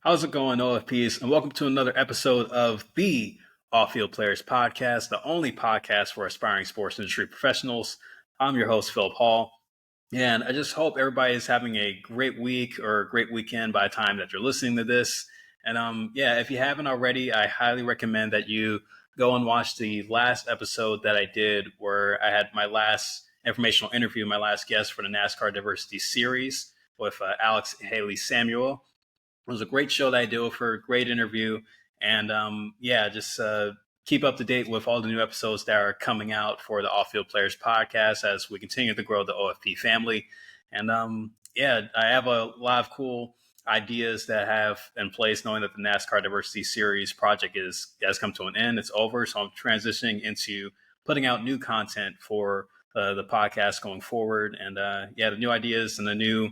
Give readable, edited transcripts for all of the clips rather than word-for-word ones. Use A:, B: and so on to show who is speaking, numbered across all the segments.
A: How's it going, OFPs? And welcome to another episode of the Off-Field Players Podcast, the only podcast for aspiring sports industry professionals. I'm your host, Philip Hall, and I just hope everybody is having a great week or a great weekend by the time that you're listening to this. And if you haven't already, I highly recommend that you go and watch the last episode that I did where I had my last informational interview, my last guest for the NASCAR Diversity Series with Alex Haley Samuel. It was a great show that I did for a great interview. And just keep up to date with all the new episodes that are coming out for the Off-Field Players Podcast as we continue to grow the OFP family. And I have a lot of cool ideas that I have in place, knowing that the NASCAR Diversity Series project has come to an end. It's over. So I'm transitioning into putting out new content for the podcast going forward. And the new ideas and the new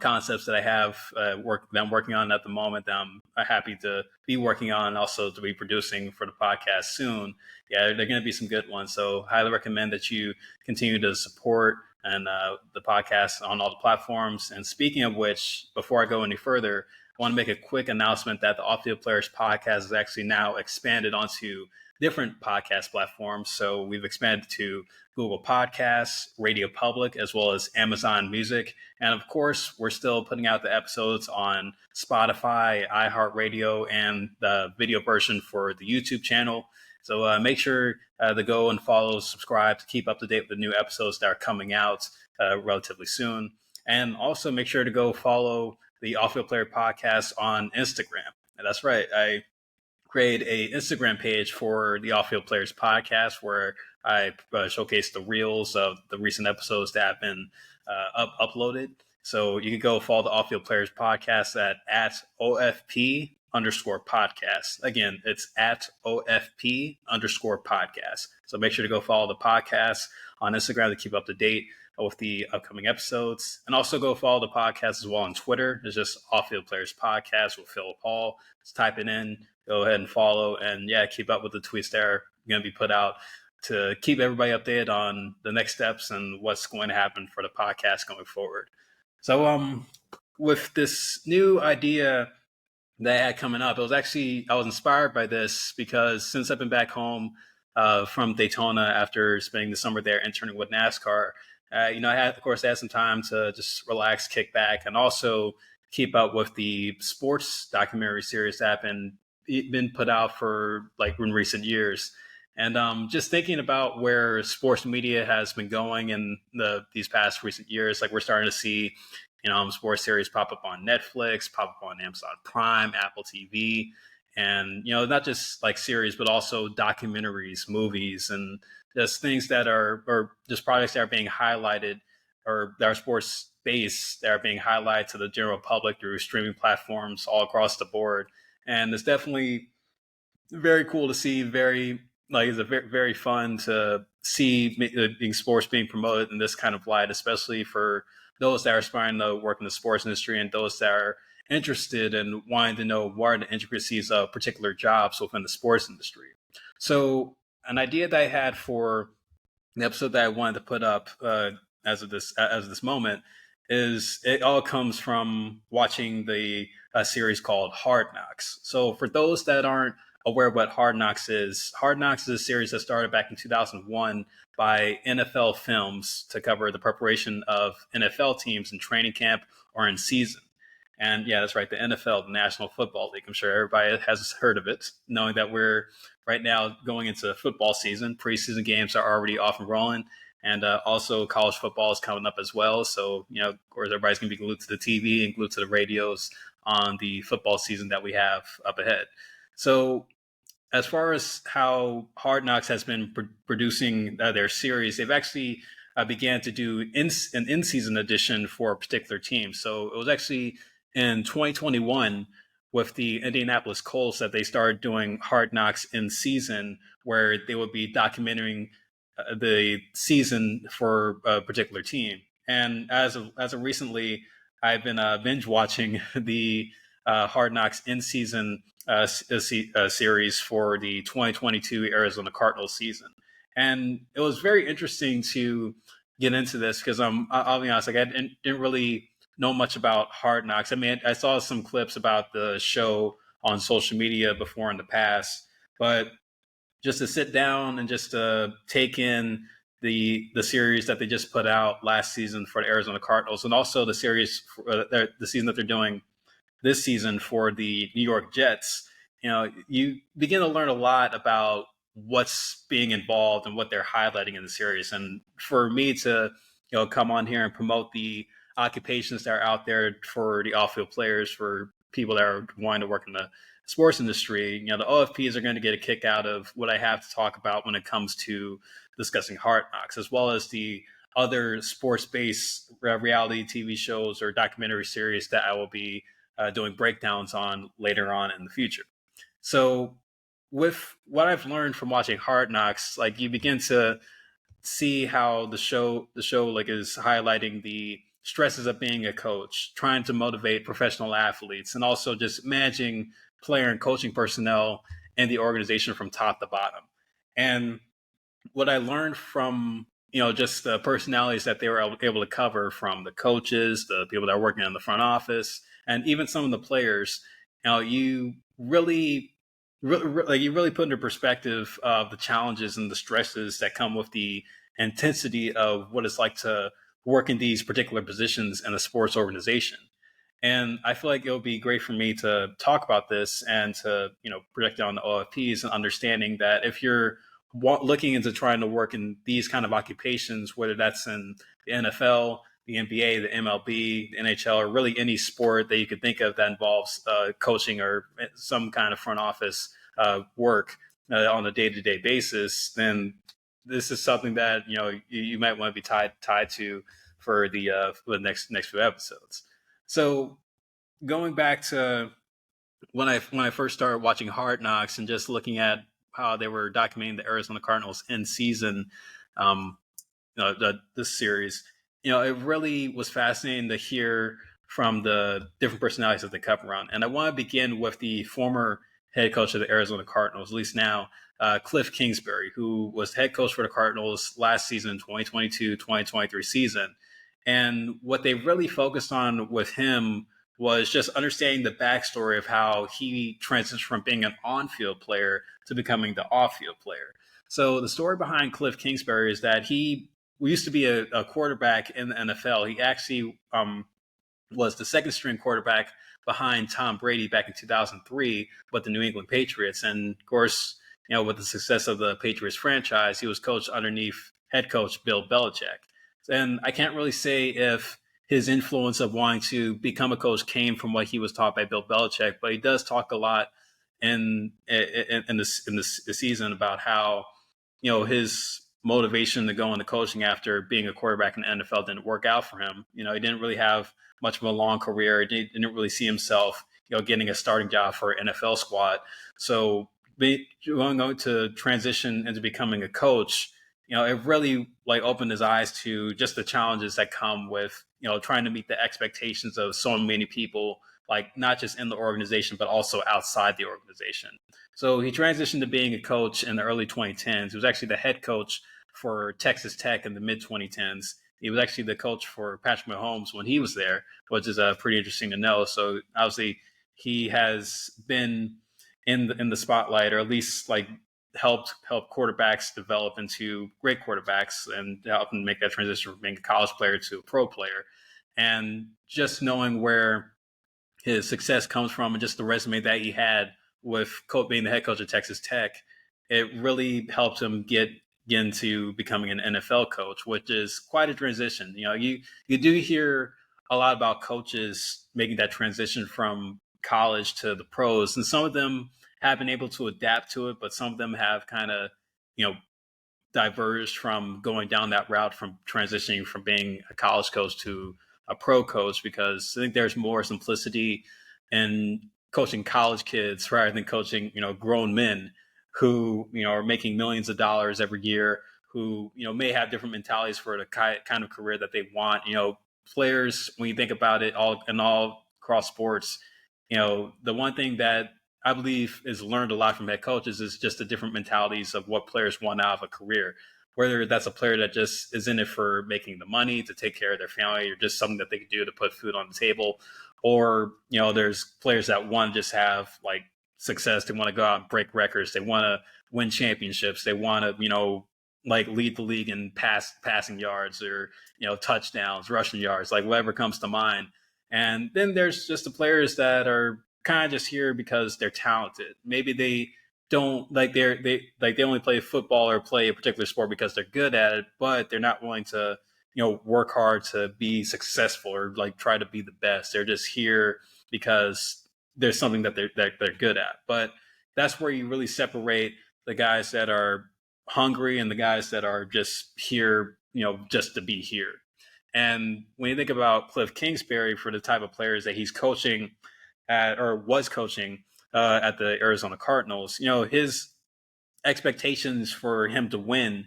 A: concepts that I have that I'm working on at the moment that I'm happy to be working on, and also to be producing for the podcast soon. Yeah, they're going to be some good ones. So highly recommend that you continue to support and the podcast on all the platforms. And speaking of which, before I go any further, I want to make a quick announcement that the Off-Field Players Podcast is actually now expanded onto different podcast platforms. So we've expanded to Google Podcasts, Radio Public, as well as Amazon Music. And of course, we're still putting out the episodes on Spotify, iHeartRadio, and the video version for the YouTube channel. So make sure to go and follow, subscribe to keep up to date with the new episodes that are coming out relatively soon. And also make sure to go follow the Off-Field Player Podcast on Instagram. And that's right. I create a Instagram page for the Off-Field Players Podcast where I showcase the reels of the recent episodes that have been uploaded. So you can go follow the Off-Field Players Podcast at OFP _podcast. Again, it's at OFP _podcast. So make sure to go follow the podcast on Instagram to keep up to date with the upcoming episodes. And also go follow the podcast as well on Twitter. It's just Off-Field Players Podcast with Philip Hall. Just type it in, go ahead and follow, and keep up with the tweets that are going to be put out to keep everybody updated on the next steps and what's going to happen for the podcast going forward. So with this new idea that I had coming up, I was inspired by this because since I've been back home from Daytona after spending the summer there interning with NASCAR, I had some time to just relax, kick back, and also keep up with the sports documentary series that have been put out for in recent years. And just thinking about where sports media has been going in these past recent years, we're starting to see, sports series pop up on Netflix, pop up on Amazon Prime, Apple TV, and, not just series, but also documentaries, movies, and just things that or just products that are being highlighted or that are sports based that are being highlighted to the general public through streaming platforms all across the board. And it's definitely very cool to see, it's very, very fun to see sports being promoted in this kind of light, especially for those that are aspiring to work in the sports industry and those that are interested in wanting to know what are the intricacies of particular jobs within the sports industry. So an idea that I had for the episode that I wanted to put up as of this moment is it all comes from watching the series called Hard Knocks. So for those that aren't aware of what Hard Knocks is a series that started back in 2001 by NFL Films to cover the preparation of NFL teams in training camp or in season. And yeah, that's right, the NFL, the National Football League. I'm sure everybody has heard of it, knowing that we're right now going into football season. Preseason games are already off and rolling. And also college football is coming up as well. So, of course, everybody's going to be glued to the TV and glued to the radios on the football season that we have up ahead. So as far as how Hard Knocks has been producing their series, they've actually began to do an in-season edition for a particular team. So it was actually in 2021 with the Indianapolis Colts that they started doing Hard Knocks in season, where they would be documenting the season for a particular team. And as of recently, I've been binge watching the Hard Knocks in season series for the 2022 Arizona Cardinals season. And it was very interesting to get into this because I'll be honest, I didn't really know much about Hard Knocks. I mean, I saw some clips about the show on social media before in the past, but just to sit down and just to take in the series that they just put out last season for the Arizona Cardinals, and also the series for, the season that they're doing this season for the New York Jets, you begin to learn a lot about what's being involved and what they're highlighting in the series. And for me to, come on here and promote the occupations that are out there for the off-field players, for people that are wanting to work in the sports industry, the OFPs are going to get a kick out of what I have to talk about when it comes to discussing Hard Knocks, as well as the other sports-based reality TV shows or documentary series that I will be doing breakdowns on later on in the future. So with what I've learned from watching Hard Knocks, like you begin to see how the show like is highlighting the stresses of being a coach, trying to motivate professional athletes, and also just managing player and coaching personnel and the organization from top to bottom. And what I learned from just the personalities that they were able to cover, from the coaches, the people that are working in the front office, and even some of the players, you really put into perspective of the challenges and the stresses that come with the intensity of what it's like to work in these particular positions in a sports organization. And I feel like it'll be great for me to talk about this and to, project on the OFPs, and understanding that if you're looking into trying to work in these kind of occupations, whether that's in the NFL, the NBA, the MLB, the NHL, or really any sport that you could think of that involves coaching or some kind of front office work on a day-to-day basis, then this is something that you might want to be tied to for the next few episodes. So going back to when I first started watching Hard Knocks and just looking at how they were documenting the Arizona Cardinals in season, um, this series, it really was fascinating to hear from the different personalities that they cover on. And I want to begin with the former head coach of the Arizona Cardinals, at least now, Cliff Kingsbury, who was head coach for the Cardinals last season, 2022-2023 season. And what they really focused on with him was just understanding the backstory of how he transitioned from being an on-field player to becoming the off-field player. So the story behind Cliff Kingsbury is that he used to be a quarterback in the NFL. He actually was the second string quarterback behind Tom Brady back in 2003 with the New England Patriots. And of course, with the success of the Patriots franchise, he was coached underneath head coach Bill Belichick. And I can't really say if his influence of wanting to become a coach came from what he was taught by Bill Belichick, but he does talk a lot in this season about how his motivation to go into coaching after being a quarterback in the NFL didn't work out for him. He didn't really have much of a long career. He didn't really see himself getting a starting job for an NFL squad. So going to transition into becoming a coach, it really opened his eyes to just the challenges that come with, trying to meet the expectations of so many people, like not just in the organization, but also outside the organization. So he transitioned to being a coach in the early 2010s. He was actually the head coach for Texas Tech in the mid 2010s. He was actually the coach for Patrick Mahomes when he was there, which is pretty interesting to know. So obviously he has been in the spotlight, or at least help quarterbacks develop into great quarterbacks and help them make that transition from being a college player to a pro player. And just knowing where his success comes from and just the resume that he had with being the head coach of Texas Tech, it really helped him get into becoming an NFL coach, which is quite a transition. You do hear a lot about coaches making that transition from college to the pros, and some of them have been able to adapt to it, but some of them have kind of, diverged from going down that route, from transitioning from being a college coach to a pro coach, because I think there's more simplicity in coaching college kids rather than coaching, grown men who, are making millions of dollars every year, who, may have different mentalities for the kind of career that they want. Players, when you think about it, all across sports, the one thing that I believe is learned a lot from head coaches is just the different mentalities of what players want out of a career. whether that's a player that just is in it for making the money to take care of their family or just something that they could do to put food on the table. Or, there's players that want to just have like success. They want to go out and break records. They want to win championships. They want to, like lead the league in passing yards or, touchdowns, rushing yards, like whatever comes to mind. And then there's just the players that are kind of just here because they're talented. Maybe they don't they only play football or play a particular sport because they're good at it, but they're not willing to work hard to be successful or like try to be the best. They're just here because there's something that they're good at. But that's where you really separate the guys that are hungry and the guys that are just here, just to be here. And when you think about Cliff Kingsbury for the type of players that he's coaching at or was coaching at the Arizona Cardinals, his expectations for him to win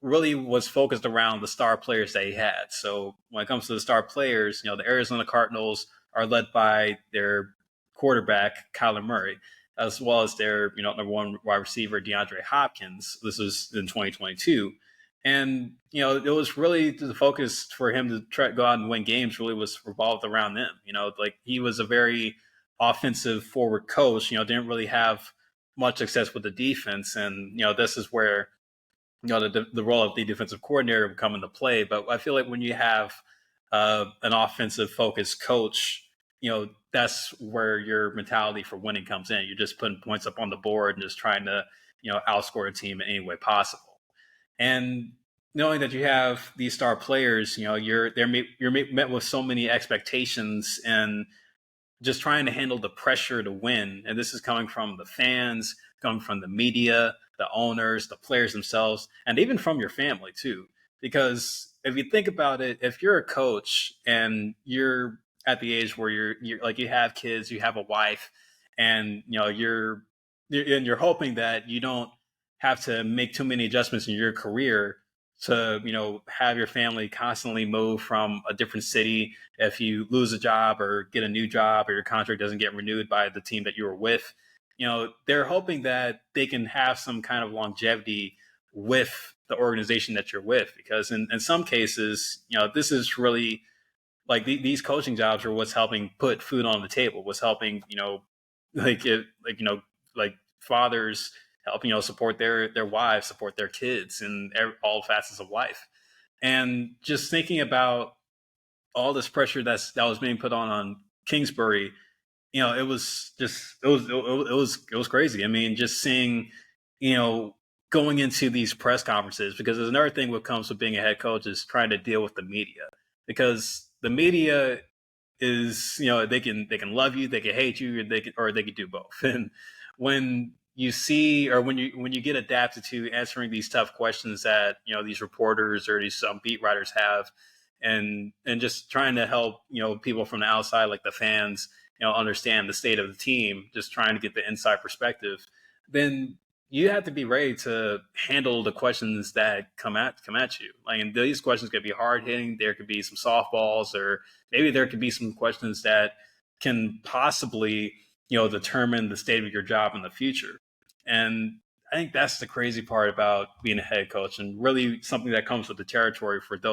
A: really was focused around the star players that he had. So when it comes to the star players, the Arizona Cardinals are led by their quarterback, Kyler Murray, as well as their, number one wide receiver, DeAndre Hopkins. This was in 2022. And, it was really the focus for him to try to go out and win games really was revolved around them. Like he was a very offensive forward coach, didn't really have much success with the defense. And, this is where, the role of the defensive coordinator would come into play. But I feel like when you have an offensive focused coach, that's where your mentality for winning comes in. You're just putting points up on the board and just trying to, outscore a team in any way possible. And knowing that you have these star players, you're met with so many expectations and just trying to handle the pressure to win. And this is coming from the fans, coming from the media, the owners, the players themselves, and even from your family too. Because if you think about it, if you're a coach and you're at the age where you're like you have kids, you have a wife, and you're hoping that you don't have to make too many adjustments in your career to have your family constantly move from a different city if you lose a job or get a new job or your contract doesn't get renewed by the team that you were with. They're hoping that they can have some kind of longevity with the organization that you're with, because in some cases, this is really like these coaching jobs are what's helping put food on the table, what's helping, like fathers help, support their wives, support their kids in all facets of life. And just thinking about all this pressure that was being put on Kingsbury, it was crazy. I mean, just seeing, going into these press conferences, because there's another thing what comes with being a head coach is trying to deal with the media, because the media is, they can love you, they can hate you, or they can do both. And when you see, or when you get adapted to answering these tough questions that these reporters or these beat writers have, and just trying to help people from the outside, like the fans, understand the state of the team, just trying to get the inside perspective, then you have to be ready to handle the questions that come at you. Like, and these questions could be hard hitting. There could be some softballs, or maybe there could be some questions that can possibly, determine the state of your job in the future. And I think that's the crazy part about being a head coach, and really something that comes with the territory for the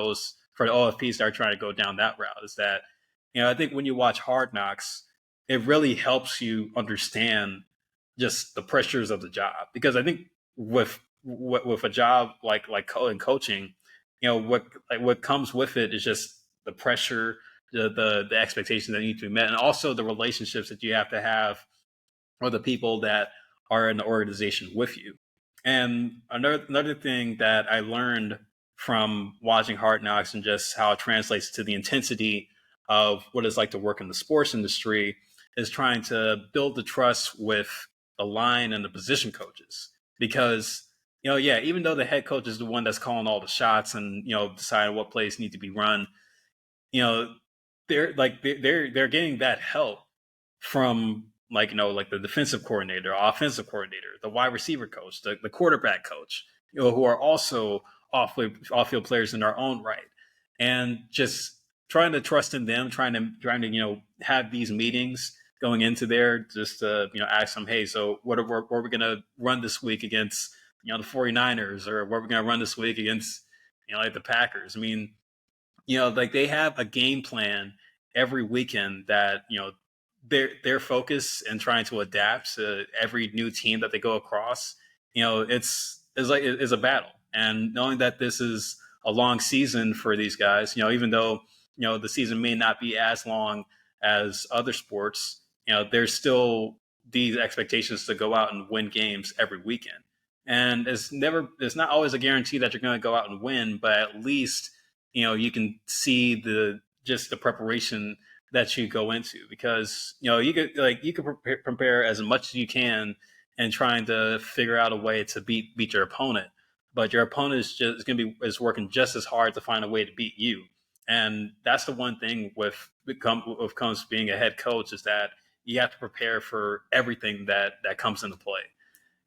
A: OFPs that are trying to go down that route, is that, I think when you watch Hard Knocks, it really helps you understand just the pressures of the job. Because I think with a job like in coaching, what comes with it is just the pressure, the expectations that need to be met, and also the relationships that you have to have with the people that are in the organization with you. And another thing that I learned from watching Hard Knocks and just how it translates to the intensity of what it's like to work in the sports industry is trying to build the trust with the line and the position coaches. Because, even though the head coach is the one that's calling all the shots and, deciding what plays need to be run, they're getting that help from like the defensive coordinator, offensive coordinator, the wide receiver coach, the quarterback coach, who are also off-field players in their own right. And just trying to trust in them, trying to have these meetings going into there, just to ask them, hey, so what are we going to run this week against the 49ers, or what we're going to run this week against, like the Packers. I mean, like they have a game plan every weekend that, their focus and trying to adapt to every new team that they go across, it's a battle. And knowing that this is a long season for these guys, even though, the season may not be as long as other sports, there's still these expectations to go out and win games every weekend. And it's not always a guarantee that you're going to go out and win, but at least, you can see the preparation that you go into, because you could prepare as much as you can and trying to figure out a way to beat your opponent, but your opponent is working just as hard to find a way to beat you. And that's the one thing with comes being a head coach, is that you have to prepare for everything that comes into play.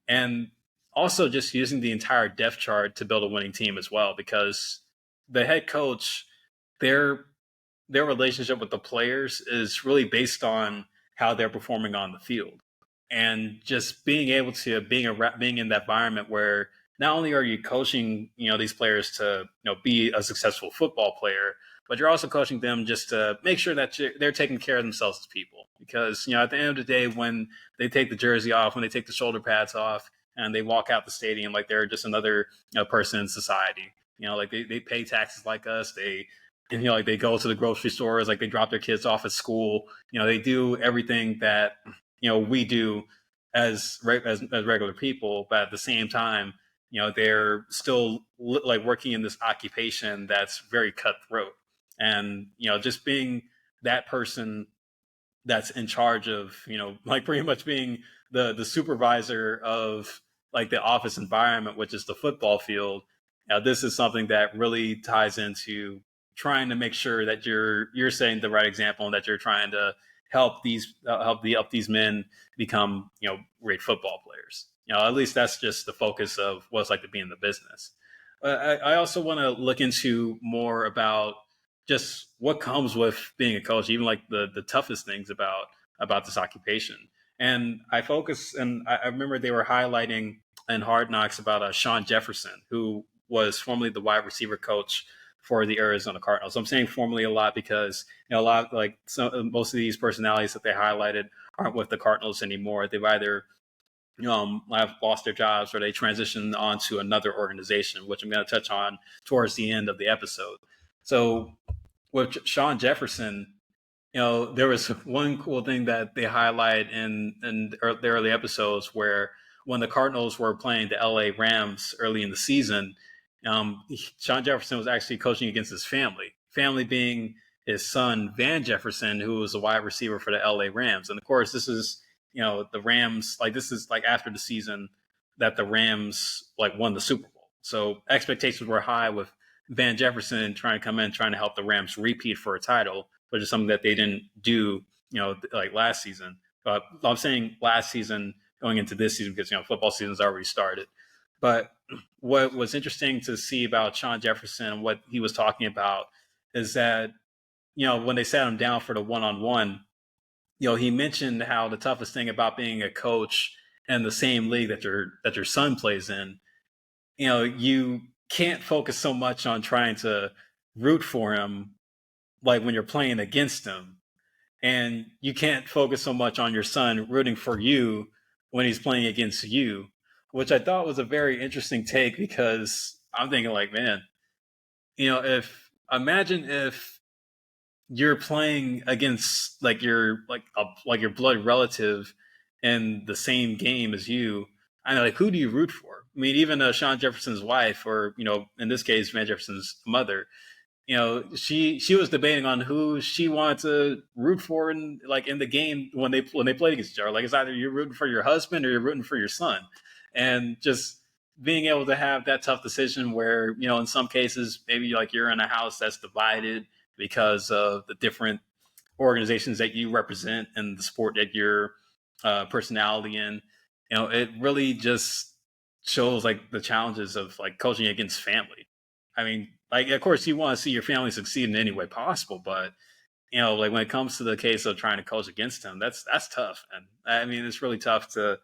A: And also just using the entire depth chart to build a winning team as well, because the head coach, their relationship with the players is really based on how they're performing on the field. And just being able to being in that environment where not only are you coaching these players to be a successful football player, but you're also coaching them just to make sure that they're taking care of themselves as people. Because at the end of the day, when they take the jersey off, when they take the shoulder pads off, and they walk out the stadium like they're just another person in society. Like they pay taxes like us. Like they go to the grocery stores, like they drop their kids off at school. They do everything that we do as regular people, but at the same time, they're still like working in this occupation that's very cutthroat. And just being that person that's in charge of, like pretty much being the supervisor of like the office environment, which is the football field. This is something that really ties into trying to make sure that you're setting the right example, and that you're trying to help these men become great football players. At least that's just the focus of what it's like to be in the business. I also want to look into more about just what comes with being a coach, even like the toughest things about this occupation. And I remember they were highlighting in Hard Knocks about Sean Jefferson, who was formerly the wide receiver coach for the Arizona Cardinals. I'm saying formerly a lot because a lot like most of these personalities that they highlighted aren't with the Cardinals anymore. They've either have lost their jobs, or they transitioned onto another organization, which I'm going to touch on towards the end of the episode. So with Sean Jefferson, there was one cool thing that they highlight in the early episodes, where when the Cardinals were playing the LA Rams early in the season, Sean Jefferson was actually coaching against his family being his son, Van Jefferson, who was a wide receiver for the LA Rams. And of course, this is, the Rams, like this is like after the season that the Rams like won the Super Bowl. So expectations were high with Van Jefferson trying to come in, trying to help the Rams repeat for a title, which is something that they didn't do, like last season. But I'm saying last season going into this season because, football season's already started. But what was interesting to see about Sean Jefferson and what he was talking about is that, when they sat him down for the one-on-one, he mentioned how the toughest thing about being a coach in the same league that your son plays in, you can't focus so much on trying to root for him, like when you're playing against him, and you can't focus so much on your son rooting for you when he's playing against you, which I thought was a very interesting take, because I'm thinking like, man, if imagine if you're playing against like your blood relative in the same game as you. I know, like, who do you root for? I mean, even Sean Jefferson's wife, or in this case, Van Jefferson's mother, she was debating on who she wanted to root for in the game when they played against each other. Like, it's either you're rooting for your husband or you're rooting for your son, and just being able to have that tough decision where in some cases maybe like you're in a house that's divided because of the different organizations that you represent and the sport that your personality in. It really just shows like the challenges of like coaching against family. I mean, like, of course you want to see your family succeed in any way possible, but like when it comes to the case of trying to coach against them, that's tough. And I mean, it's really tough to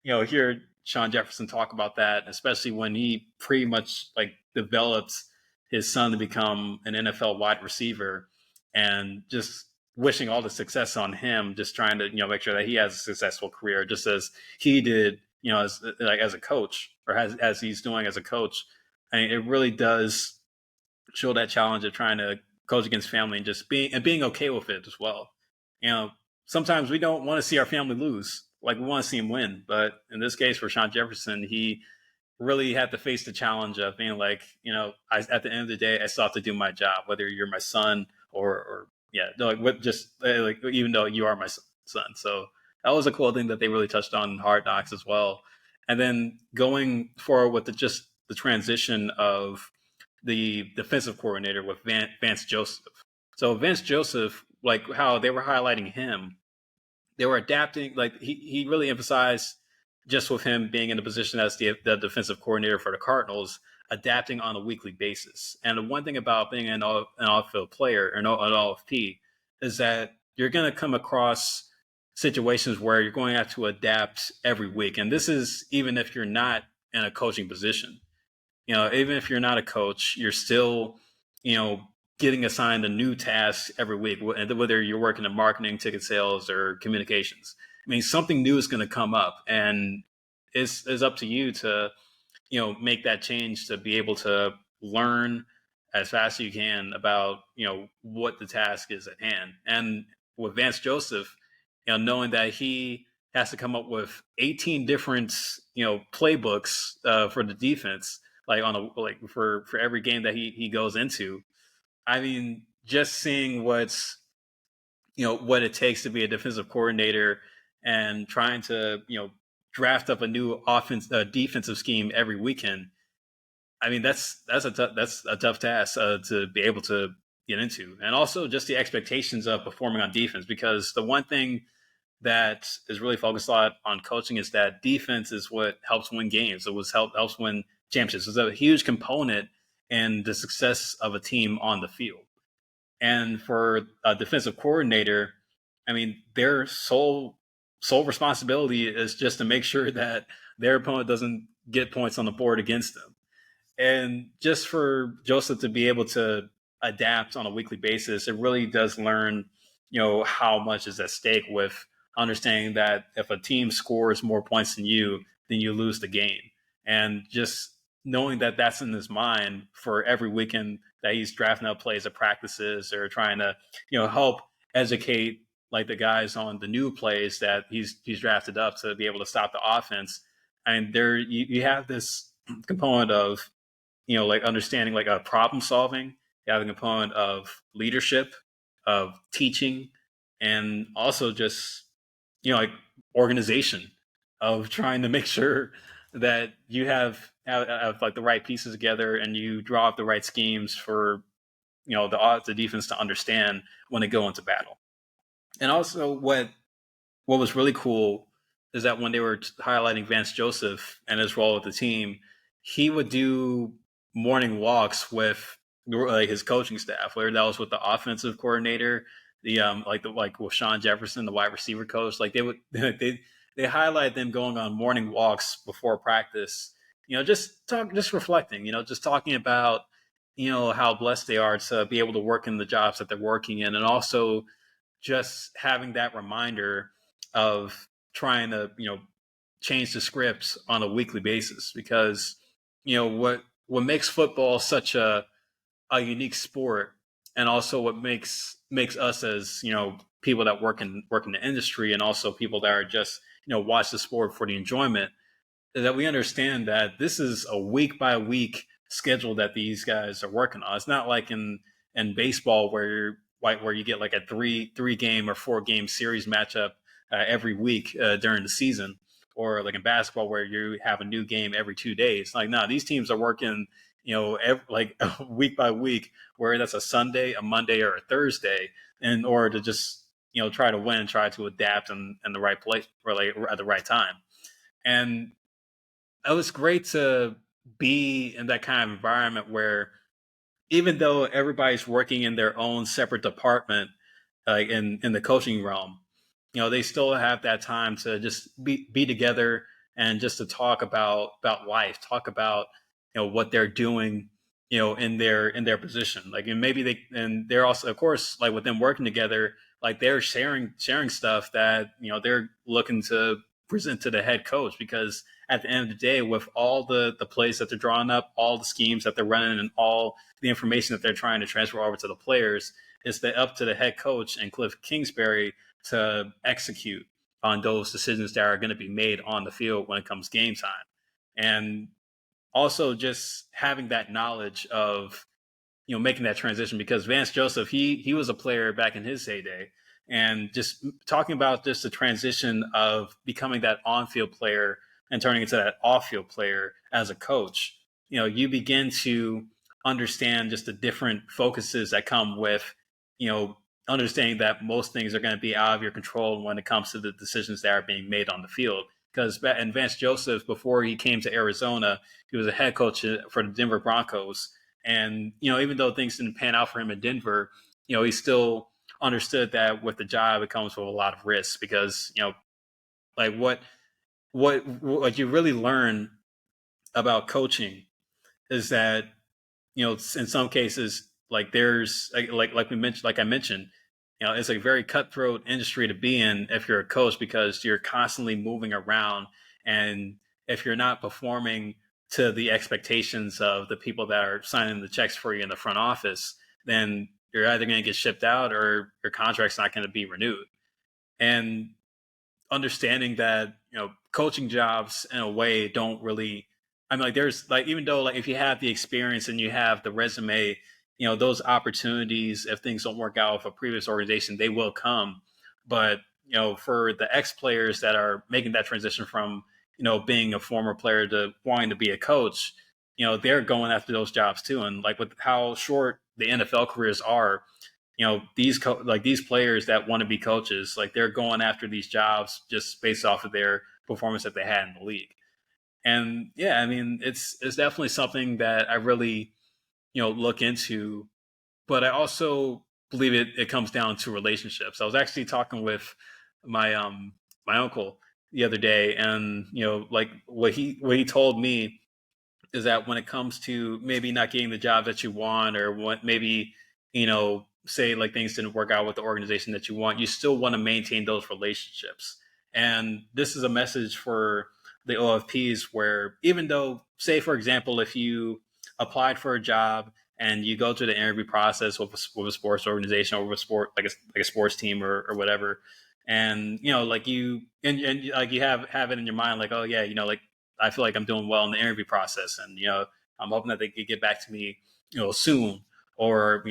A: hear Sean Jefferson talk about that, especially when he pretty much like developed his son to become an NFL wide receiver, and just wishing all the success on him, just trying to make sure that he has a successful career, just as he did, as a coach, or as he's doing as a coach. I mean, it really does show that challenge of trying to coach against family and just being okay with it as well. You know, Sometimes we don't want to see our family lose. Like, we want to see him win. But in this case, for Sean Jefferson, he really had to face the challenge of being like, at the end of the day, I still have to do my job, whether you're my son or yeah, like what just like even though you are my son. So that was a cool thing that they really touched on in Hard Knocks as well. And then going forward with just the transition of the defensive coordinator with Vance Joseph. So Vance Joseph, like how they were highlighting him, they were adapting. Like he really emphasized, just with him being in the position as the defensive coordinator for the Cardinals, adapting on a weekly basis. And the one thing about being an off-field player or an OFP is that you're going to come across situations where you're going to have to adapt every week. And this is even if you're not in a coaching position. Even if you're not a coach, you're still, getting assigned a new task every week, whether you're working in marketing, ticket sales, or communications. I mean, something new is going to come up, and it's up to you to, make that change to be able to learn as fast as you can about, what the task is at hand. And with Vance Joseph, knowing that he has to come up with 18 different, playbooks for the defense, like for every game that he goes into. I mean, just seeing what it takes to be a defensive coordinator and trying to draft up a new defensive scheme every weekend. I mean, that's a tough task to be able to get into, and also just the expectations of performing on defense. Because the one thing that is really focused a lot on coaching is that defense is what helps win games. It helps win championships. It's a huge component in the success of a team on the field. And for a defensive coordinator, I mean, their sole responsibility is just to make sure that their opponent doesn't get points on the board against them. And just for Joseph to be able to adapt on a weekly basis, it really does learn, how much is at stake with understanding that if a team scores more points than you, then you lose the game. And just knowing that that's in his mind for every weekend that he's drafting up plays at practices or trying to, help educate like the guys on the new plays that he's drafted up to be able to stop the offense. I mean, you have this component of, like understanding like a problem solving. You have a component of leadership, of teaching, and also just, like organization, of trying to make sure that you have like the right pieces together and you draw up the right schemes for, the defense to understand when they go into battle. And also what was really cool is that when they were highlighting Vance Joseph and his role with the team, he would do morning walks with like his coaching staff, whether that was with the offensive coordinator, like with Sean Jefferson, the wide receiver coach. Like they would they highlight them going on morning walks before practice. Just reflecting. Just talking about how blessed they are to be able to work in the jobs that they're working in, and also just having that reminder of trying to change the scripts on a weekly basis. Because what makes football such a unique sport, and also what makes us as people that work in the industry, and also people that are just watch the sport for the enjoyment, is that we understand that this is a week by week schedule that these guys are working on. It's not like in baseball where you get like a three game or 4 game series matchup every week during the season, or like in basketball where you have a new game every 2 days. Like, no, these teams are working, like week by week, where that's a Sunday, a Monday, or a Thursday, in order to just try to win and try to adapt in the right place, or like at the right time. And it was great to be in that kind of environment where, even though everybody's working in their own separate department, like in the coaching realm, they still have that time to just be together and just to talk about life, talk about what they're doing, in their position. Like, and maybe they're also, of course, like with them working together, like they're sharing stuff that they're looking to present to the head coach, because at the end of the day, with all the plays that they're drawing up, all the schemes that they're running, and all the information that they're trying to transfer over to the players, it's up to the head coach and Cliff Kingsbury to execute on those decisions that are going to be made on the field when it comes game time. And also just having that knowledge of making that transition, because Vance Joseph, he was a player back in his heyday, and just talking about just the transition of becoming that on-field player and turning into that off-field player as a coach. You begin to understand just the different focuses that come with understanding that most things are going to be out of your control when it comes to the decisions that are being made on the field. Because in Vance Joseph, before he came to Arizona, he was a head coach for the Denver Broncos. And, even though things didn't pan out for him in Denver, he still understood that with the job, it comes with a lot of risks, because, like what you really learn about coaching is that, in some cases, like there's like we mentioned, like I mentioned, it's a very cutthroat industry to be in if you're a coach, because you're constantly moving around. And if you're not performing to the expectations of the people that are signing the checks for you in the front office, then you're either going to get shipped out or your contract's not going to be renewed. And understanding that coaching jobs in a way don't really, I mean, like there's like, even though like if you have the experience and you have the resume, those opportunities, if things don't work out with a previous organization, they will come. But for the ex players that are making that transition from being a former player to wanting to be a coach, they're going after those jobs too. And like with how short the NFL careers are, like these players that want to be coaches, like they're going after these jobs just based off of their performance that they had in the league. And yeah, I mean, it's definitely something that I really look into. But I also believe it comes down to relationships. I was actually talking with my uncle the other day, and like what he told me is that when it comes to maybe not getting the job that you want, or what maybe say like things didn't work out with the organization that you want, you still want to maintain those relationships. And this is a message for the OFPs, where even though, say for example, if you applied for a job and you go through the interview process with a sports organization, or with a sport like a sports team, or whatever, and like and like you have it in your mind, like, oh yeah, like I feel like I'm doing well in the interview process, and I'm hoping that they could get back to me soon, or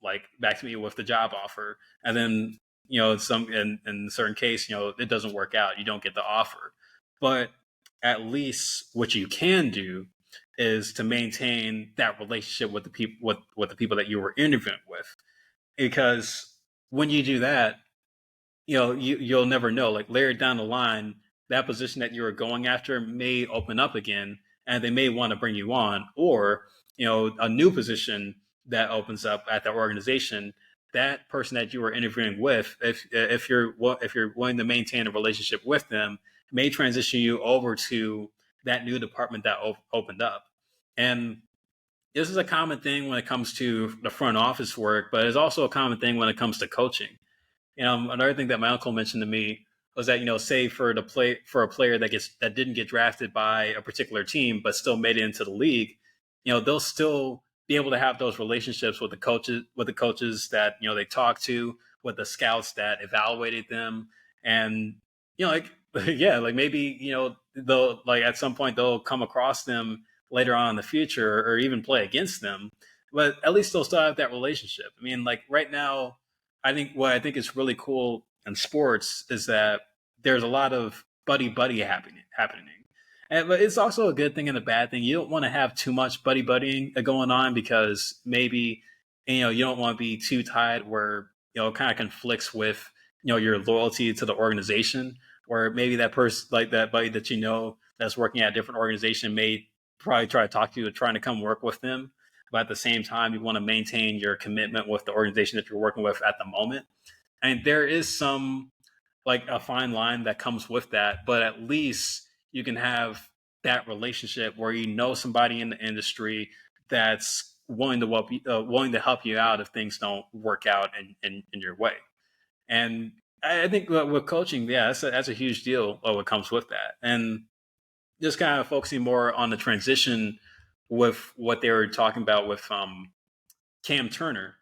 A: like back to me with the job offer. And then in a certain case, it doesn't work out, you don't get the offer. But at least what you can do is to maintain that relationship with the people, with the people that you were interviewing with, because when you do that, you'll never know. Like later down the line, that position that you were going after may open up again, and they may want to bring you on, or a new position that opens up at the organization. That person that you were interviewing with, if you're willing to maintain a relationship with them, may transition you over to that new department that opened up. And this is a common thing when it comes to the front office work, but it's also a common thing when it comes to coaching. Another thing that my uncle mentioned to me was that, say for a player that didn't get drafted by a particular team but still made it into the league, they'll still be able to have those relationships with the coaches that they talk to, with the scouts that evaluated them. And like yeah, like maybe they'll, like at some point they'll come across them later on in the future, or even play against them, but at least they'll still have that relationship. I mean, like right now, I think is really cool in sports is that there's a lot of buddy buddy happening. But it's also a good thing and a bad thing. You don't want to have too much buddy buddying going on, because maybe you don't want to be too tied where it kind of conflicts with your loyalty to the organization, where maybe that person, like that buddy that that's working at a different organization, may probably try to talk to you, trying to come work with them. But at the same time, you want to maintain your commitment with the organization that you're working with at the moment. And there is some, like a fine line that comes with that, but at least you can have that relationship where you know somebody in the industry that's willing to help you out if things don't work out in your way. And I think with coaching, yeah, that's a huge deal of what comes with that. And just kind of focusing more on the transition with what they were talking about with Cam Turner,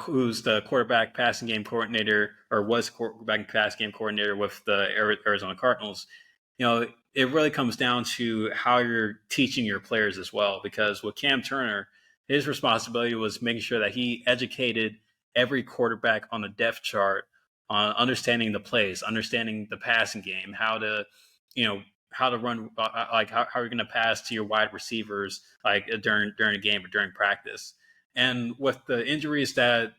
A: who's the quarterback passing game coordinator, or was quarterback passing game coordinator with the Arizona Cardinals. It really comes down to how you're teaching your players as well. Because with Cam Turner, his responsibility was making sure that he educated every quarterback on the depth chart on understanding the plays, understanding the passing game, you know, how to run, like how you're going to pass to your wide receivers, like during a game or during practice. And with the injuries that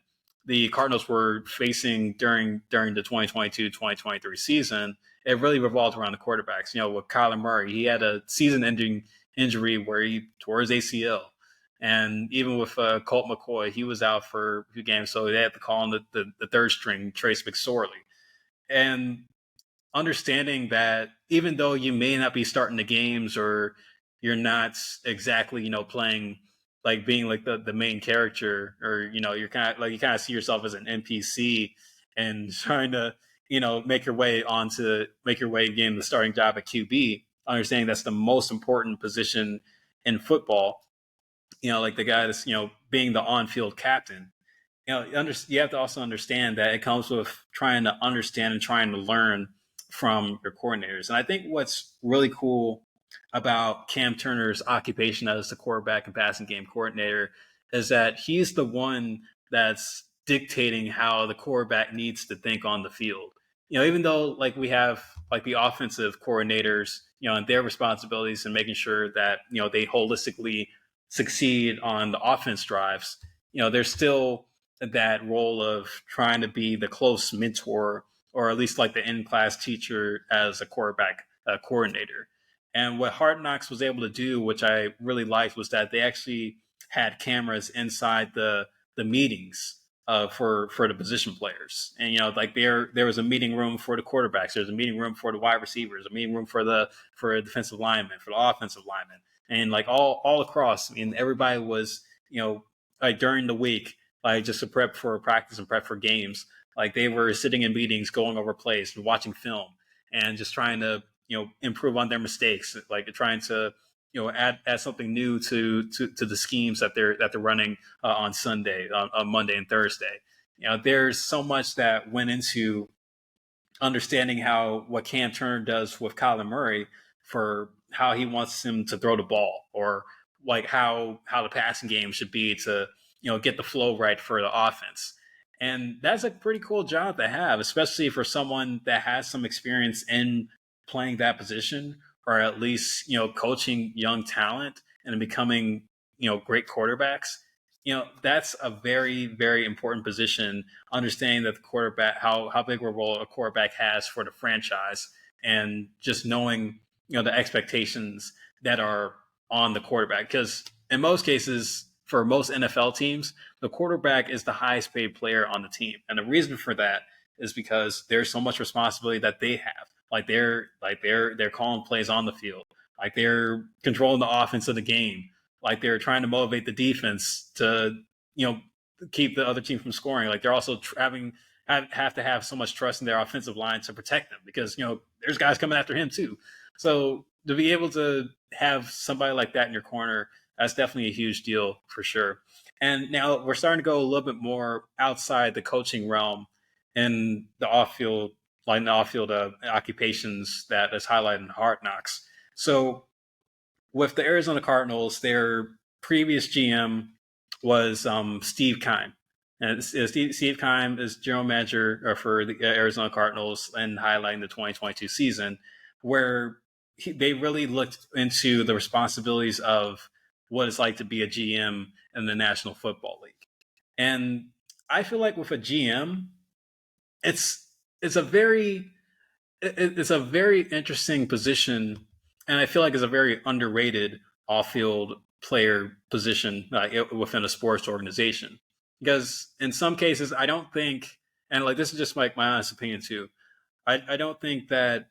A: the Cardinals were facing during the 2022-2023 season, it really revolved around the quarterbacks. With Kyler Murray, he had a season-ending injury where he tore his ACL. And even with Colt McCoy, he was out for a few games, so they had to call on the third string, Trace McSorley. And understanding that even though you may not be starting the games, or you're not exactly, playing, like being like the main character, or, you're kind of like, you kind of see yourself as an NPC and trying to, make your way getting the starting job at QB, understanding that's the most important position in football, like the guy that's, being the on-field captain. You have to also understand that it comes with trying to understand and trying to learn from your coordinators. And I think what's really cool about Cam Turner's occupation as the quarterback and passing game coordinator is that he's the one that's dictating how the quarterback needs to think on the field. Even though like we have like the offensive coordinators, and their responsibilities and making sure that, they holistically succeed on the offense drives, there's still that role of trying to be the close mentor, or at least like the in-class teacher as a quarterback coordinator. And what Hard Knocks was able to do, which I really liked, was that they actually had cameras inside the meetings for the position players. And like there was a meeting room for the quarterbacks, there's a meeting room for the wide receivers, a meeting room for a defensive lineman, for the offensive lineman, and like all across. I mean, everybody was, like during the week, like just to prep for practice and prep for games. Like they were sitting in meetings, going over plays and watching film, and just trying to improve on their mistakes, like trying to add something new to the schemes that they're running on Sunday, on Monday and Thursday. There's so much that went into understanding how what Cam Turner does with Kyler Murray, for how he wants him to throw the ball, or like how the passing game should be to get the flow right for the offense. And that's a pretty cool job to have, especially for someone that has some experience in playing that position, or at least coaching young talent and becoming great quarterbacks. That's a very, very important position, understanding that the quarterback, how big of a role a quarterback has for the franchise, and just knowing the expectations that are on the quarterback. Because in most cases, for most NFL teams, the quarterback is the highest paid player on the team. And the reason for that is because there's so much responsibility that they have. They're calling plays on the field. Like they're controlling the offense of the game. Like they're trying to motivate the defense to, keep the other team from scoring. Like they're also have to have so much trust in their offensive line to protect them, because, there's guys coming after him too. So to be able to have somebody like that in your corner, that's definitely a huge deal for sure. And now we're starting to go a little bit more outside the coaching realm, and the off-field, occupations that is highlighted in Hard Knocks. So with the Arizona Cardinals, their previous GM was Steve Keim. And Steve Keim is general manager for the Arizona Cardinals, and highlighting the 2022 season, where they really looked into the responsibilities of what it's like to be a GM in the National Football League. And I feel like with a GM, it's it's a very it's a very interesting position, and I feel like it's a very underrated off-field player position within a sports organization. Because in some cases, I don't think, and like this is just like my honest opinion too, I don't think that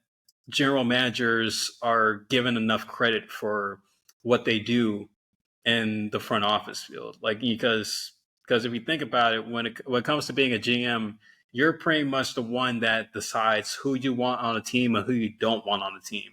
A: general managers are given enough credit for what they do in the front office field. Like because if you think about it, when it comes to being a GM, you're pretty much the one that decides who you want on a team and who you don't want on the team.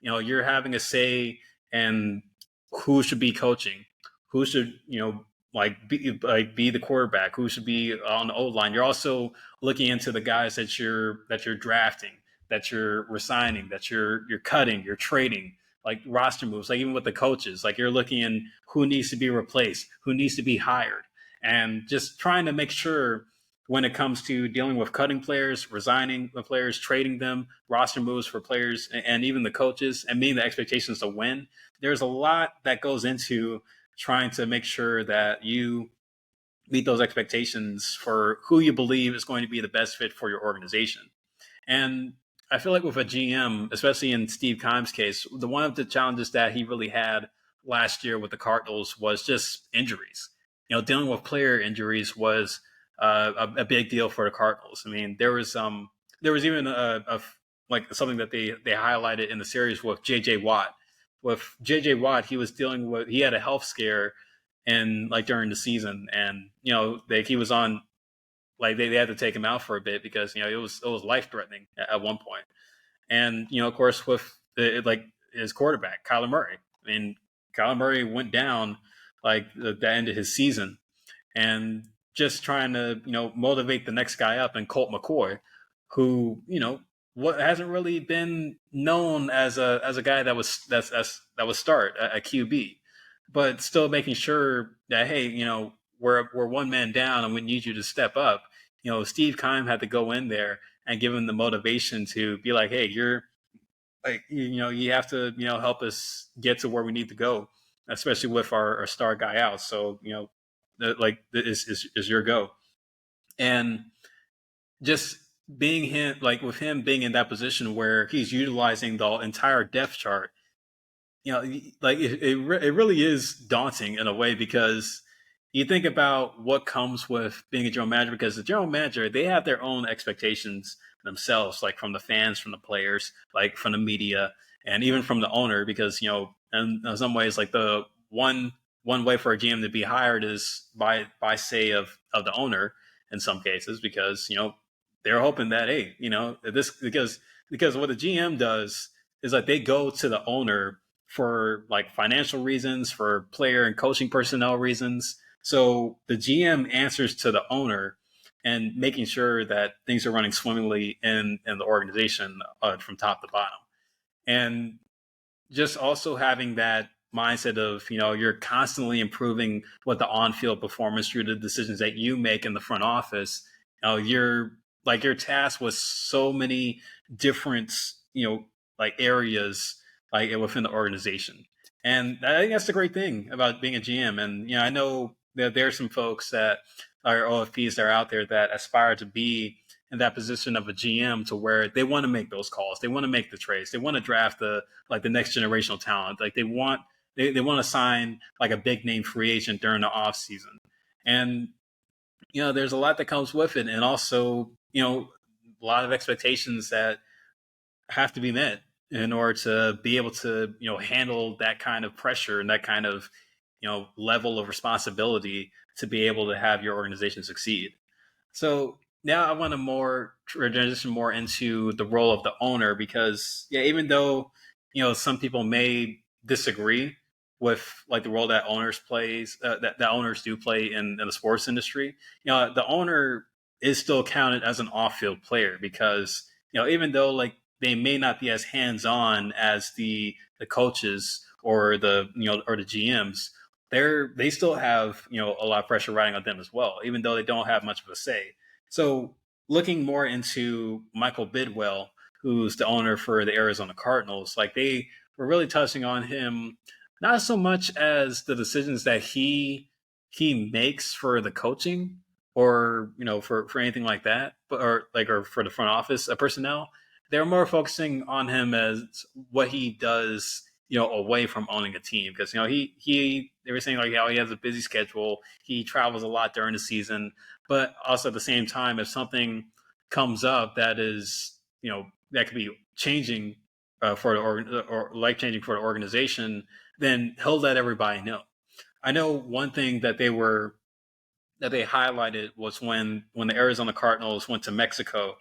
A: You're having a say in who should be coaching, who should be the quarterback, who should be on the O line. You're also looking into the guys that you're drafting, that you're resigning, that you're cutting, you're trading, like roster moves, like even with the coaches, like you're looking in who needs to be replaced, who needs to be hired, and just trying to make sure when it comes to dealing with cutting players, resigning the players, trading them, roster moves for players, and even the coaches, and meeting the expectations to win. There's a lot that goes into trying to make sure that you meet those expectations for who you believe is going to be the best fit for your organization. And I feel like with a GM, especially in Steve Keim's case, one of the challenges that he really had last year with the Cardinals was just injuries. Dealing with player injuries was a big deal for the Cardinals. I mean, there was even like something that they highlighted in the series with JJ Watt. With JJ Watt, he had a health scare and like during the season, and like he was on, like they had to take him out for a bit because it was life threatening at one point. And of course, with like his quarterback Kyler Murray. I mean, Kyler Murray went down like the end of his season, and just trying to motivate the next guy up, and Colt McCoy, who what hasn't really been known as a guy that was start a QB, but still making sure that, hey, we're one man down and we need you to step up. Steve Keim had to go in there and give him the motivation to be like, hey, you're like, you have to help us get to where we need to go, especially with our star guy out. So like is your go. And just being him, like with him being in that position where he's utilizing the entire depth chart, like it really is daunting in a way, because you think about what comes with being a general manager, because the general manager, they have their own expectations themselves, like from the fans, from the players, like from the media, and even from the owner, because in some ways, like the one way for a GM to be hired is by say of the owner in some cases, because they're hoping that, hey, this, because what the GM does is like they go to the owner for like financial reasons, for player and coaching personnel reasons. So the GM answers to the owner and making sure that things are running swimmingly in the organization, from top to bottom. And just also having that mindset of, you're constantly improving what the on-field performance through the decisions that you make in the front office. You're like, your task with so many different, like areas, like within the organization. And I think that's the great thing about being a GM. And I know that there are some folks that are OFPs that are out there that aspire to be in that position of a GM, to where they want to make those calls, they want to make the trades, they want to draft the next generational talent, like they want to sign like a big name free agent during the off season. And there's a lot that comes with it, and also a lot of expectations that have to be met in order to be able to handle that kind of pressure and that kind of level of responsibility, to be able to have your organization succeed. So now I want to more transition more into the role of the owner, because yeah, even though some people may disagree with like the role that owners plays that owners do play in the sports industry, the owner is still counted as an off-field player, because even though like they may not be as hands-on as the coaches or the GMs, they still have a lot of pressure riding on them as well, even though they don't have much of a say. So looking more into Michael Bidwell, who's the owner for the Arizona Cardinals, like they were really touching on him, not so much as the decisions that he makes for the coaching, or for anything like that, but or for the front office personnel. They're more focusing on him as what he does away from owning a team, because they were saying like how he has a busy schedule, he travels a lot during the season, but also at the same time, if something comes up that is that could be changing for the or life changing for the organization, then he'll let everybody know. I know one thing that they highlighted was when the Arizona Cardinals went to Mexico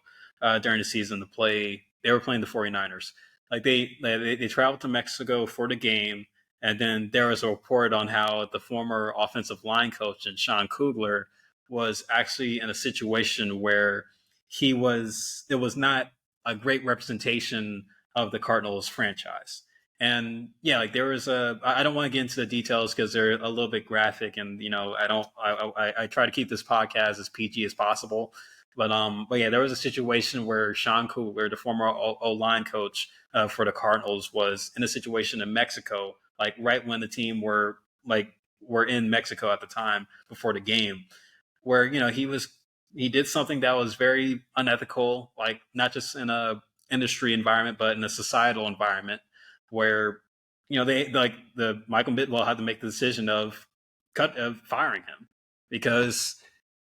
A: during the season to play. They were playing the 49ers. Like they traveled to Mexico for the game, and then there was a report on how the former offensive line coach and Sean Kugler was actually in a situation where it was not a great representation of the Cardinals franchise. And yeah, like there was I don't want to get into the details because they're a little bit graphic, and I try to keep this podcast as PG as possible. But yeah, there was a situation where Sean Kugler, the former O-line coach for the Cardinals, was in a situation in Mexico, like right when the team were in Mexico at the time before the game, where he did something that was very unethical, like not just in a industry environment, but in a societal environment where they like the Michael Bidwell had to make the decision of firing him because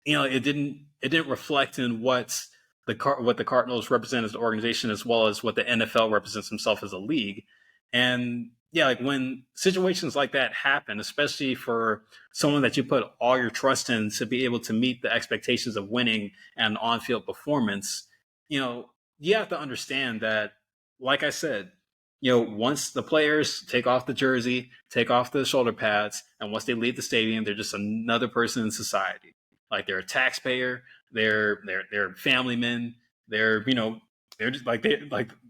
A: it didn't reflect in what the Cardinals represent as an organization as well as what the NFL represents himself as a league. And yeah, like when situations like that happen, especially for someone that you put all your trust in to be able to meet the expectations of winning and on-field performance, you have to understand that, like I said, once the players take off the jersey, take off the shoulder pads, and once they leave the stadium, they're just another person in society. Like they're a taxpayer, they're family men, they're just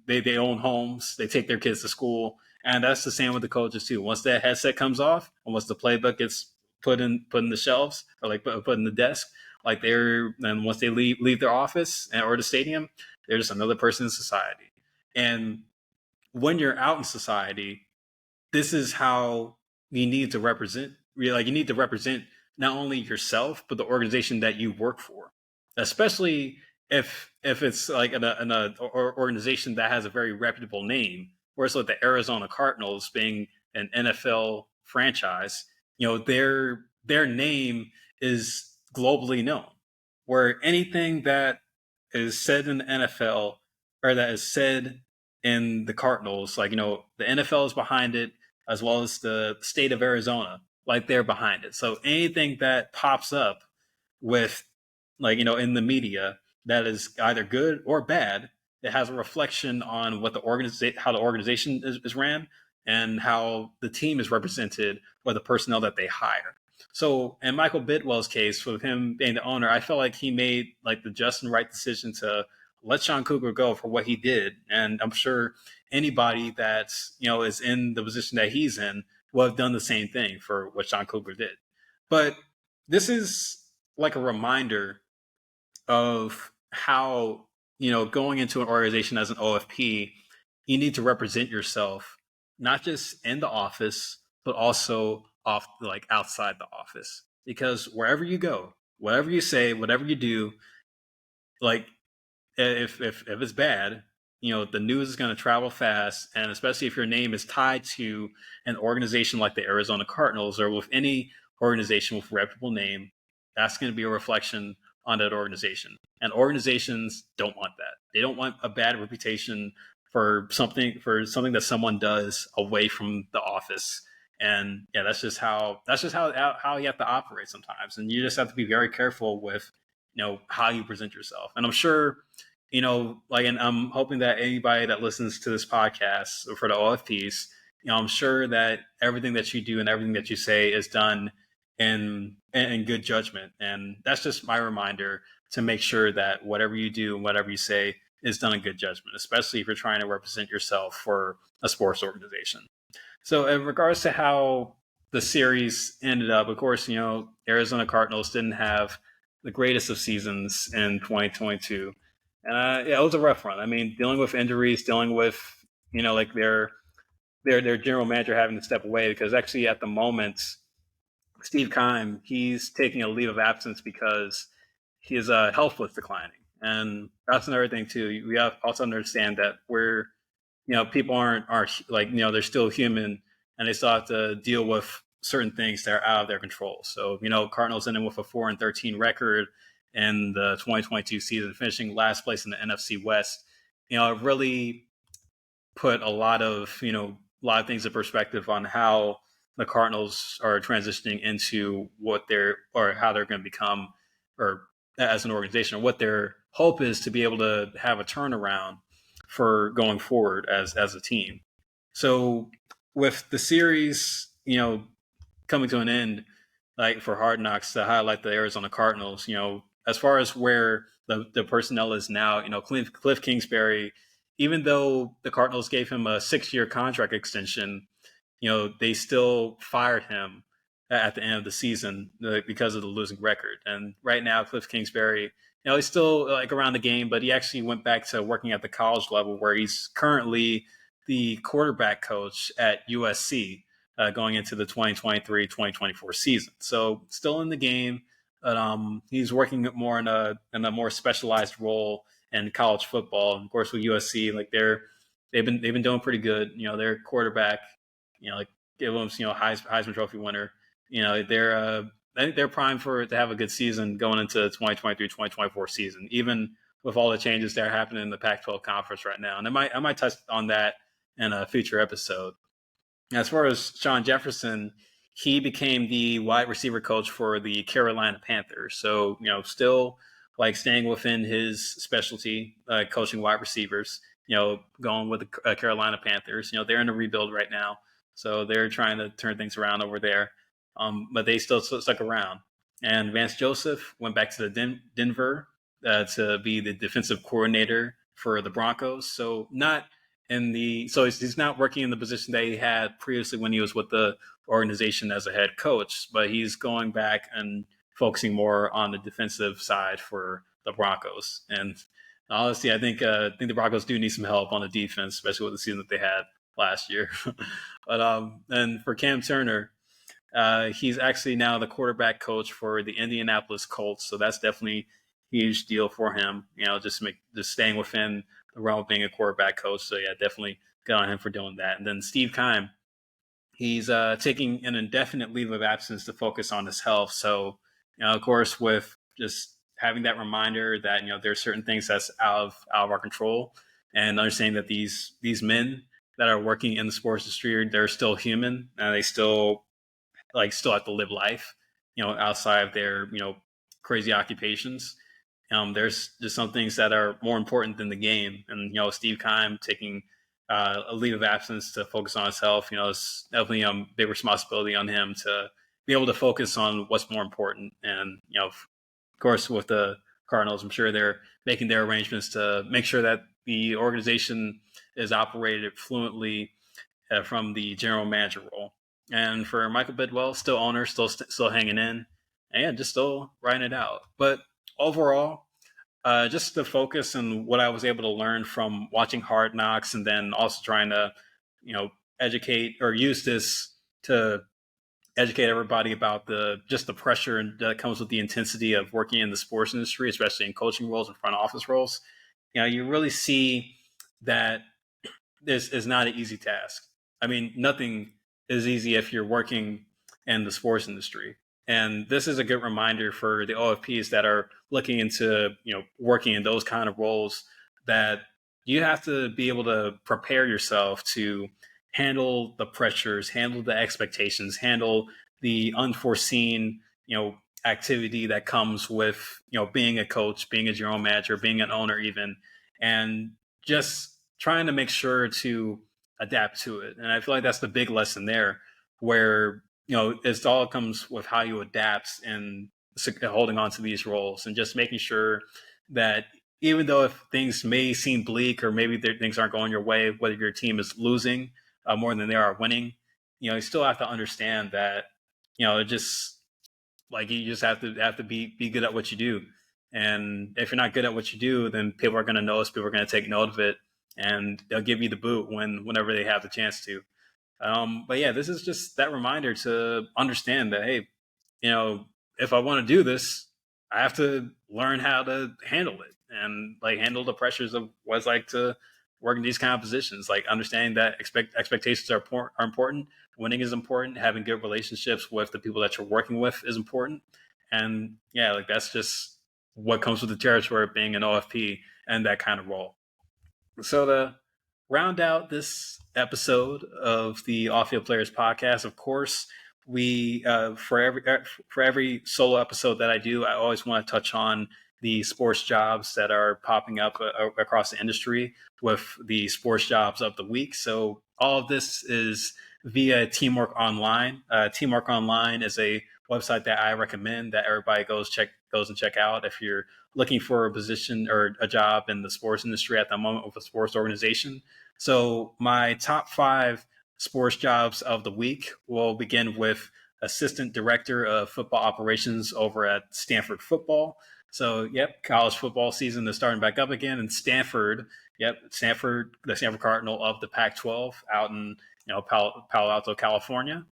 A: they own homes, they take their kids to school, and that's the same with the coaches too. Once that headset comes off, and once the playbook gets put in the shelves or like put in the desk, and once they leave their office or the stadium, they're just another person in society. And when you're out in society, this is how you need to represent. Like you need to represent not only yourself but the organization that you work for, especially if it's like in a organization that has a very reputable name. Whereas like the Arizona Cardinals being an NFL franchise, their name is globally known. Where anything that is said in the NFL or that is said in the Cardinals, like the NFL is behind it as well as the state of Arizona, like they're behind it. So anything that pops up with in the media that is either good or bad, it has a reflection on what how the organization is ran and how the team is represented by the personnel that they hire. So in Michael Bidwell's case, with him being the owner, I felt like he made like the just and right decision to let Sean Kugler go for what he did. And I'm sure anybody that's is in the position that he's in will have done the same thing for what Sean Kugler did. But this is like a reminder of how going into an organization as an OFP, you need to represent yourself not just in the office but also off like outside the office, because wherever you go, whatever you say, whatever you do, like if it's bad, the news is going to travel fast, and especially if your name is tied to an organization like the Arizona Cardinals or with any organization with a reputable name, that's going to be a reflection on that organization. And organizations don't want that. They don't want a bad reputation for something that someone does away from the office. And yeah, that's just how you have to operate sometimes. And you just have to be very careful with how you present yourself. And I'm sure and I'm hoping that anybody that listens to this podcast for the OFPs, I'm sure that everything that you do and everything that you say is done in good judgment. And that's just my reminder to make sure that whatever you do and whatever you say is done in good judgment, especially if you're trying to represent yourself for a sports organization. So in regards to how the series ended up, of course, Arizona Cardinals didn't have the greatest of seasons in 2022. And yeah, it was a rough run. I mean, dealing with injuries, dealing with, like their general manager having to step away, because actually at the moment, Steve Keim, he's taking a leave of absence because his health was declining. And that's another thing too. We have also understand that people are like, they're still human and they still have to deal with certain things that are out of their control. So, Cardinals ended with a 4-13 record in the 2022 season, finishing last place in the NFC West. It really put a lot of things in perspective on how the Cardinals are transitioning into what they're or how they're going to become, or as an organization, or what their hope is to be able to have a turnaround for going forward as a team. So with the series, coming to an end, like for Hard Knocks, to highlight the Arizona Cardinals, as far as where the personnel is now, Cliff Kingsbury, even though the Cardinals gave him a 6-year contract extension, they still fired him at the end of the season because of the losing record. And right now, Cliff Kingsbury, he's still like around the game, but he actually went back to working at the college level, where he's currently the quarterback coach at USC, going into the 2023-2024 season. So still in the game, but he's working more in a more specialized role in college football. And of course, with USC, like they've been doing pretty good. Their quarterback, like Gil Williams, Heisman Trophy winner. They're I think they're primed to have a good season going into 2023-2024 season, even with all the changes that are happening in the Pac-12 conference right now. And I might touch on that in a future episode. As far as Sean Jefferson, he became the wide receiver coach for the Carolina Panthers. So, still like staying within his specialty, coaching wide receivers, going with the Carolina Panthers. They're in a rebuild right now. So they're trying to turn things around over there. But they still stuck around. And Vance Joseph went back to the Denver to be the defensive coordinator for the Broncos. So he's not working in the position that he had previously when he was with the organization as a head coach, but he's going back and focusing more on the defensive side for the Broncos. And honestly, I think the Broncos do need some help on the defense, especially with the season that they had last year. But and for Cam Turner, he's actually now the quarterback coach for the Indianapolis Colts, so that's definitely a huge deal for him. Just staying within the realm of being a quarterback coach. So yeah, definitely good on him for doing that. And then Steve Keim, he's taking an indefinite leave of absence to focus on his health. So of course, with just having that reminder that there's certain things that's out of our control, and understanding that these men that are working in the sports industry, they're still human, and they still have to live life, outside of their, crazy occupations. There's just some things that are more important than the game. And, Steve Keim taking a leave of absence to focus on his health, it's definitely a big responsibility on him to be able to focus on what's more important. And, of course, with the Cardinals, I'm sure they're making their arrangements to make sure that the organization is operated fluently from the general manager role. And for Michael Bidwell, still owner, still hanging in, and just still writing it out. But overall, just the focus and what I was able to learn from watching Hard Knocks, and then also trying to, educate or use this to educate everybody about the pressure that comes with the intensity of working in the sports industry, especially in coaching roles and front office roles. You really see that this is not an easy task. I mean, nothing is easy if you're working in the sports industry. And this is a good reminder for the OFPs that are looking into, working in those kind of roles, that you have to be able to prepare yourself to handle the pressures, handle the expectations, handle the unforeseen, activity that comes with, being a coach, being a general manager, being an owner even, and just trying to make sure to adapt to it. And I feel like that's the big lesson there, where it all comes with how you adapt and holding on to these roles, and just making sure that even though if things may seem bleak, or maybe things aren't going your way, whether your team is losing more than they are winning, you still have to understand that just like you just have to be good at what you do. And if you're not good at what you do, then people are going to notice. People are going to take note of it, and they'll give you the boot whenever they have the chance to. But yeah, this is just that reminder to understand that, hey, if I want to do this, I have to learn how to handle it, and like handle the pressures of what it's like to work in these kind of positions. Like understanding that expectations are important, winning is important, having good relationships with the people that you're working with is important, and yeah, like that's just what comes with the territory of being an OFP and that kind of role. So to round out this episode of the Off Field Players podcast, of course, we for every solo episode that I do, I always want to touch on the sports jobs that are popping up across the industry with the sports jobs of the week. So all of this is via Teamwork Online. Teamwork Online is a website that I recommend that everybody goes and check out if you're looking for a position or a job in the sports industry at the moment with a sports organization. So my top 5 sports jobs of the week will begin with assistant director of football operations over at Stanford Football. So, college football season is starting back up again, and Stanford, the Stanford Cardinal of the Pac-12, out in Palo Alto, California.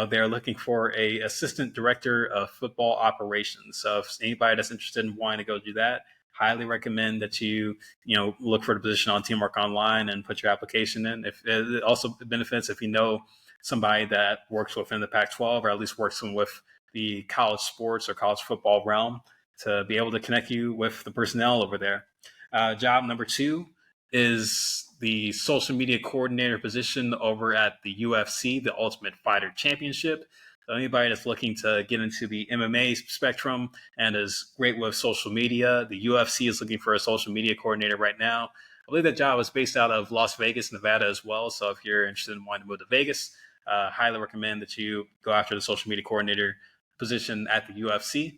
A: They're looking for a assistant director of football operations. So, if anybody that's interested in wanting to go do that, highly recommend that you look for the position on Teamwork Online and put your application in. If it also benefits if you know somebody that works within the Pac-12 or at least works with the college sports or college football realm to be able to connect you with the personnel over there. Job number 2 is the social media coordinator position over at the UFC, the Ultimate Fighter Championship. So anybody that's looking to get into the MMA spectrum and is great with social media, the UFC is looking for a social media coordinator right now. I believe that job is based out of Las Vegas, Nevada as well. So if you're interested in wanting to move to Vegas, highly recommend that you go after the social media coordinator position at the UFC.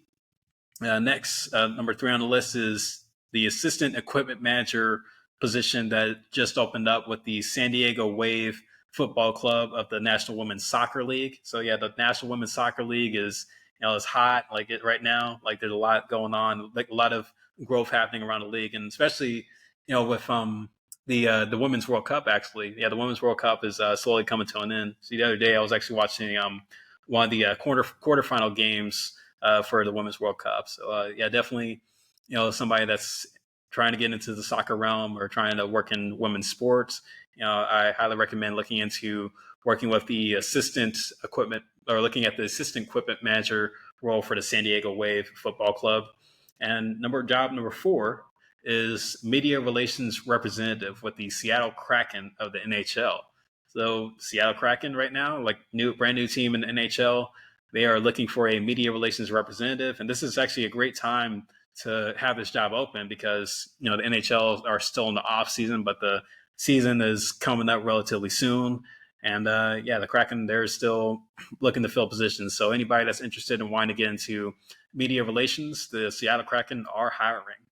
A: Next, number 3 on the list is the assistant equipment manager position that just opened up with the San Diego Wave Football Club of the National Women's Soccer League. So the National Women's Soccer League is is hot right now. Like there's a lot going on, like a lot of growth happening around the league, and especially with the Women's World Cup. Actually, the Women's World Cup is slowly coming to an end. So the other day I was actually watching one of the quarterfinal games for the Women's World Cup. So definitely, somebody that's trying to get into the soccer realm or trying to work in women's sports, I highly recommend looking into working with the assistant equipment or looking at the assistant equipment manager role for the San Diego Wave Football Club. And job number 4 is media relations representative with the Seattle Kraken of the NHL. So Seattle Kraken right now, brand new team in the NHL, they are looking for a media relations representative. And this is actually a great time to have this job open because, the NHL are still in the off season, but the season is coming up relatively soon. And the Kraken, they're still looking to fill positions. So anybody that's interested in wanting to get into media relations, the Seattle Kraken are hiring.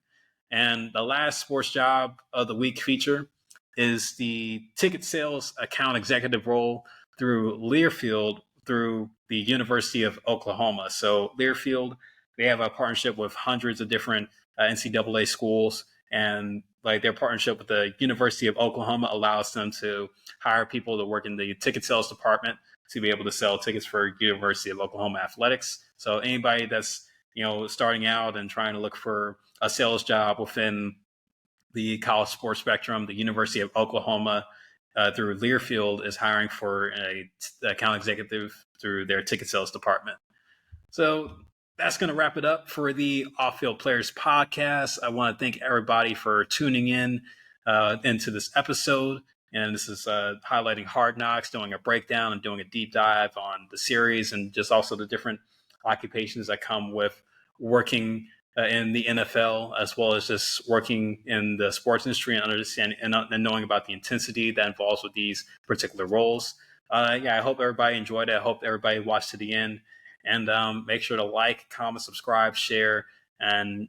A: And the last sports job of the week feature is the ticket sales account executive role through Learfield through the University of Oklahoma. So Learfield, they have a partnership with hundreds of different NCAA schools, and their partnership with the University of Oklahoma allows them to hire people to work in the ticket sales department to be able to sell tickets for University of Oklahoma athletics. So anybody that's starting out and trying to look for a sales job within the college sports spectrum, the University of Oklahoma through Learfield is hiring for an account executive through their ticket sales department. So that's going to wrap it up for the Off Field Players podcast. I want to thank everybody for tuning in into this episode. And this is highlighting Hard Knocks, doing a breakdown and doing a deep dive on the series and just also the different occupations that come with working in the NFL, as well as just working in the sports industry and understanding and knowing about the intensity that involves with these particular roles. I hope everybody enjoyed it. I hope everybody watched to the end. And make sure to like, comment, subscribe, share, and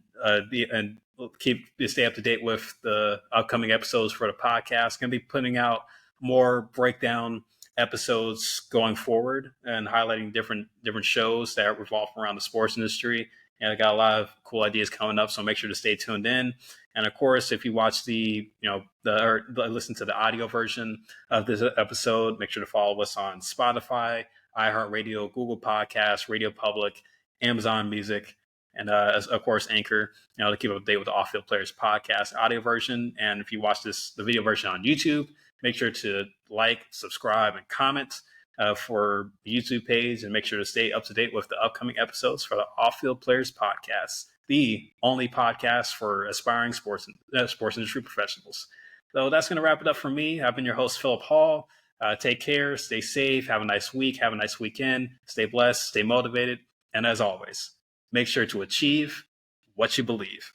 A: stay up to date with the upcoming episodes for the podcast. Going to be putting out more breakdown episodes going forward and highlighting different shows that revolve around the sports industry. And I got a lot of cool ideas coming up, so make sure to stay tuned in. And of course, if you watch or listen to the audio version of this episode, make sure to follow us on Spotify, iHeartRadio, Google Podcasts, Radio Public, Amazon Music, and of course Anchor. To keep up to date with the Off Field Players podcast audio version. And if you watch the video version on YouTube, make sure to like, subscribe, and comment for the YouTube page, and make sure to stay up to date with the upcoming episodes for the Off Field Players podcast, the only podcast for aspiring sports industry professionals. So that's going to wrap it up for me. I've been your host, Philip Hall. Take care, stay safe, have a nice week, have a nice weekend, stay blessed, stay motivated, and as always, make sure to achieve what you believe.